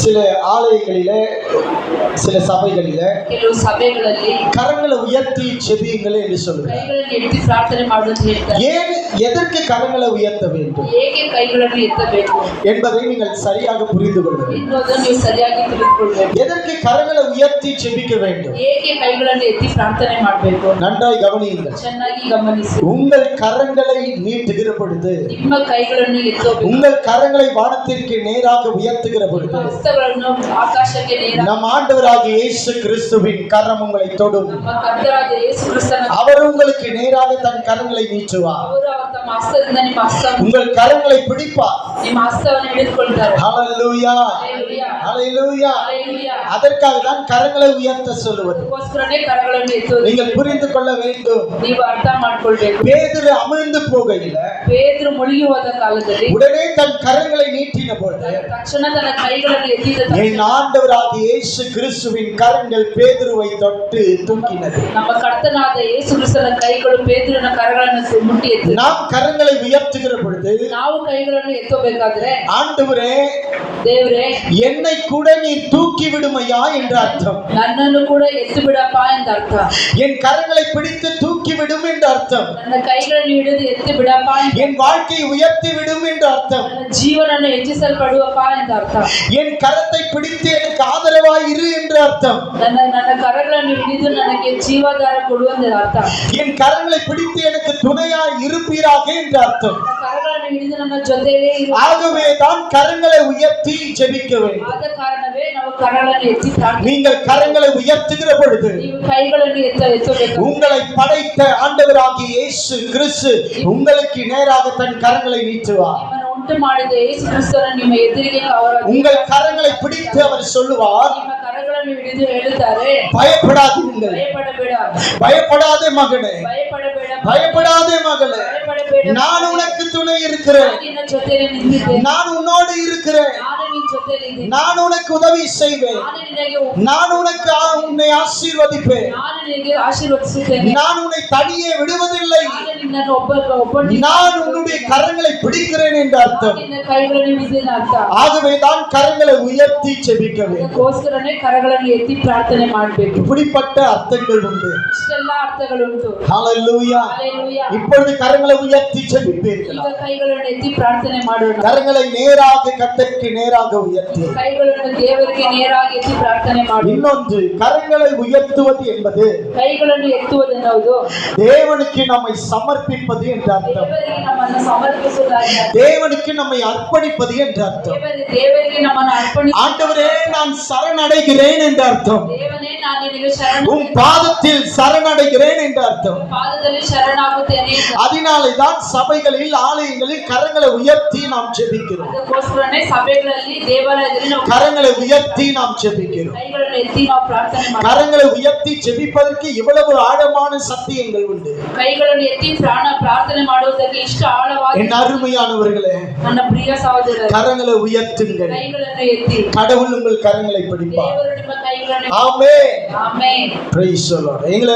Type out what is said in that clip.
சில ஆலயங்களிலே சில சபைகளிலே ಕೆಲವು ಸಭೆಗಳಲ್ಲಿ கரங்களை உயர்த்தி செபியுங்கள் என்று சொல்லுங்கள். ಕೈಗಳನ್ನು ಎತ್ತಿ ಪ್ರಾರ್ಥನೆ ಮಾಡುವಂತ ಹೇಳ್ತಾರೆ. ஏன் எதற்கு கரங்களை உயர்த்த வேண்டும் ಹೇಗೆ ಕೈಗಳನ್ನು ಎತ್ತಬೇಕು என்பதை நீங்கள் சரியாக புரிந்து கொள்ள வேண்டும். ಎನ್ನುವುದನ್ನು ನೀವು ಸರಿಯಾಗಿ ತಿಳಿದುಕೊಳ್ಳಬೇಕು. எதற்கு கரங்களை உயர்த்தி செபிக்க வேண்டும்? ಹೇಗೆ ಕೈಗಳನ್ನು ಎತ್ತಿ ಪ್ರಾರ್ಥನೆ ಮಾಡಬೇಕು நன்றாய் கவனியுங்கள். ಚೆನ್ನಾಗಿ ಗಮನಿಸಿ. உங்கள் கரங்களை நீட்டுகிற பொழுது, ನಿಮ್ಮ ಕೈಗಳನ್ನು ಎತ್ತಬೇಕು, உங்கள் கரங்களை வானத்திற்கு நேராக உயர்த்துகிற பொழுது, ಹಸ್ತಗಳನ್ನು ಆಕಾಶಕ್ಕೆ ನೇರ நம் ஆண்டவராகிய இயேசு கிறிஸ்துவின் கரம் உங்களை தொடும். ನಮ್ಮ ಕರ್ತನಾದ ಯೇಸು ಕ್ರಿಸ್ತನ அவர் உங்களுக்கு நேராக தன் கரங்களை நீட்டுவார். ಅವರು ತಮ್ಮ ಹಸ್ತದಿಂದ ನಿಮ್ಮ ಹಸ್ತವನ್ನು உங்கள் கரங்களை பிடிப்பார். ನಿಮ್ಮ ಹಸ್ತವನ್ನು ಹಿಡಿದುಕೊಳ್ತಾರೆ. ஹalleluya ಹalleluya ஹalleluya. ಹalleluya. அதற்காக தான் கரங்களை உயர்த்த சொல்லுவது. ಅದಕ್ಕೋಸ್ಕರನೇ ಕರಗಳನ್ನು ಎತ್ತುವುದು. நீங்கள் புரிந்து கொள்ள வேண்டும். ನೀವು ಅರ್ಥ ಮಾಡ್ಕೊಳ್ಬೇಕು. பேதுரு அமிழ்ந்து போகையில ಪೇತ್ರನು ಮುಳುಗಿ ಹೋದ ಕಾಲದಲ್ಲಿ உடனே தன் கரங்களை நீட்டின பொழுது ತಕ್ಷಣ ತನ್ನ ಕೈಗಳನ್ನು ಎತ್ತಿದ என் ஆண்டவராகிய இயேசு கிறிஸ்துவின் கரங்கள் பேதுருவை தொட்டு தூக்கினது. ನಮ್ಮ ಕರ್ತನಾದ ಯೇಸು ಕ್ರಿಸ್ತನ ಕೈಗಳು ಪೇತ್ರನ ಕರಗಳನ್ನು ಮುಟ್ಟಿ ಎತ್ತಿದವು. நாம் கரங்களை உயர்த்துகிற பொழுது ನಾವು ಕೈಗಳನ್ನು ಎತ್ತಬೇಕಾದ್ರೆ ஆண்டவரே ದೇವರೇ என்னை கூட நீ தூக்கி விடுமையா என்ற அர்த்தம். ನನ್ನನ್ನು ಕೂಡ ಎತ್ತು ಬಿಡಪ್ಪ ಎಂದ ಅರ್ಥ. என் கரங்களை பிடித்து தூக்கி விடும் என்ற அர்த்தம். ನನ್ನ ಕೈಗಳನ್ನು ಹಿಡಿದು ಎತ್ತು ಬಿಡಪ್ಪ, என் வாழ்க்கையை உயர்த்தி விடும் என்ற அர்த்தம். ನನ್ನ ಜೀವನವನ್ನು ಹೆಚ್ಚಿಸಲ್ಪಡುವಪ್ಪ ಎಂದ ಅರ್ಥ. என் கரத்தை பிடித்து எனக்கு ஆதரவாய் இரு என்ற அர்த்தம். ನನ್ನ ಕರಗಳನ್ನು ಹಿಡಿದು ನನಗೆ ಜೀವಾಧಾರ ಕೊಡುವಂತ ಅರ್ಥ. என் கரங்களை பிடித்து எனக்கு துணையாய் இருப்பீராக என்ற அர்த்தம். ನನ್ನ ಕರಗಳನ್ನು ಹಿಡಿದು ನನ್ನ ಜೊತೆಯೇ ಇರು. ஆகவே தான் கரங்களை உயர்த்தி ஜெபிக்க வேண்டும். ಆದ ಕಾರಣವೇ ನಾವು ಕರಗಳನ್ನು ಎತ್ತಿ ಪ್ರಾರ್ಥನೆ. நீங்கள் கரங்களை உயர்த்துகிற பொழுது ನೀವು ಕೈಗಳನ್ನು ಎತ್ತಬೇಕು. உங்களை படைத்த ஆண்டவராகிய இயேசு கிறிஸ்து உங்களுக்கு நேராக தன் கரங்களை நீட்டுவார். ನಿಮ್ಮನ್ನು ಉಂಟು ಮಾಡಿದ ಯೇಸು ಕ್ರಿಸ್ತನು ನಿಮ್ಮ ಎದುರಿಗೆ உங்கள் கரங்களை பிடித்து அவர் சொல்லுவார், ನಿಮ್ಮ ಕರಗಳನ್ನು ಹಿಡಿದು ಹೇಳುತ್ತಾರೆ, பயப்படாதீர்கள், ಭಯಪಡಬೇಡ, பயப்படாதே மகனே, ಭಯಪಡಬೇಡ, பயப்படாதே மகளே, ಭಯಪಡಬೇಡ, நான் உனக்கு துணை இருக்கிறேன், ನಿನ್ನ ಜೊತೆಯಲ್ಲಿ ನಿಂತಿದ್ದೇನೆ, நான் உன்னோடு இருக்கிறேன், ನಾನು ನಿನ್ನ ಜೊತೆಯಲ್ಲಿ ಇದ್ದೇನೆ, நான் உனக்கு உதவி செய்வேன், ನಾನು ನಿನಗೆ நான் உனக்கு உன்னை ஆசீர்வதிப்பேன், ನಾನು ನಿನಗೆ ಆಶೀರ್ವದಿಸುತ್ತೇನೆ, நான் உன்னை தனியே விடுவதில்லை, ನಾನು ನಿನ್ನನ್ನು ಒಬ್ಬ நான் உன்னுடைய கரங்களை பிடிக்கிறேன் என்ற அர்த்தம். ನಿನ್ನ ಕೈಗಳನ್ನು ಹಿಡಿದಿನ ಅರ್ಥ. ஆகவே தான் கரங்களை உயர்த்தி ஜெபிக்க வேண்டும். ಅದಕ್ಕೋಸ್ಕರನೇ ಕರಗಳನ್ನು ಎತ್ತಿ ಪ್ರಾರ್ಥನೆ ಮಾಡಬೇಕು. இப்படிப்பட்ட அர்த்தங்கள் உண்டு. ಇಷ್ಟೆಲ್ಲ ಅರ್ಥಗಳುಂಟು. ஹalleluya. ಹalleluya. இப்பொழுது கரங்களை உயர்த்தி ஜெபிப்பீர்கள். ಈಗ ಕೈಗಳನ್ನು ಎತ್ತಿ ಪ್ರಾರ್ಥನೆ ಮಾಡೋಣ. கரங்களை நேராக கர்த்தருக்கு நேராக உயர்த்தி, ಕೈಗಳನ್ನು ದೇವರಿಗೆ ನೇರಾಗಿ ಎತ್ತಿ ಪ್ರಾರ್ಥನೆ ಮಾಡೋಣ. இன்னொன்று கரங்களை உயர்த்துவது என்பது ಕೈಗಳನ್ನು ಎತ್ತುವುದೆನ್ನುವುದು தேவனுக்கு நம்மை சமர்ப்பிப்பது என்ற அர்த்தம். ದೇವರಿಗೆ ನಮ್ಮನ್ನು ಸಮರ್ಪಿಸುವುದಾಗಿದೆ. தேவனுக்கு நம்மை அர்ப்பணிப்பது என்ற அர்த்தம். ದೇವರಿಗೆ ನಮ್ಮನ್ನು ಅರ್ಪಣಿಸಿ, ஆண்டவரே நான் சரணடைகிறேன் என்ற அர்த்தம். ದೇವನೇ ನಾನು ನಿನಗೆ ಶರಣ, உன் பாதத்தில் சரணடைகிறேன் என்ற அர்த்தம். ಪಾದದಲ್ಲಿ ಶರಣಾಗುತ್ತೇನೆ. அதனாலே தான் சபைகளில் ஆலயங்களில் கரங்களை உயர்த்தி நாம் ஜெபிக்கிறோம். ಅದಕ್ಕೋಸ್ಕರನೇ ಸಭೆಗಳಲ್ಲಿ ದೇವಾಲಯದಲ್ಲಿ ನಾವು கரங்களை உயர்த்தி நாம் ஜெபிக்கிறோம். ಕೈಗಳನ್ನು ಎತ್ತಿ ನಾವು ಪ್ರಾರ್ಥನೆ ಮಾಡ್ತೀವಿ. கரங்களை உயர்த்தி ஜெபிப்பதற்கு இவ்வளவு ஆழமான சத்தியங்கள் உண்டு. ಕೈಗಳನ್ನು ಎತ್ತಿ ಪ್ರಾರ್ಥನೆ ಮಾಡುವುದಕ್ಕೆ ಇಷ್ಟು ಆಳವಾಗಿ. என் அருமையானவர்களே, ನನ್ನ ಪ್ರಿಯ ಸಹೋದರರೇ, கரங்களை உயர்த்துங்கள். ಕೈಗಳನ್ನು ಎತ್ತಿ கடவுள் உங்கள் கரங்களை பிடிப்பார். ದೇವರು ನಿಮ್ಮ ಕೈಗಳನ್ನು. ஆமென். ಆಮೆನ್. Praise the Lord. எங்களை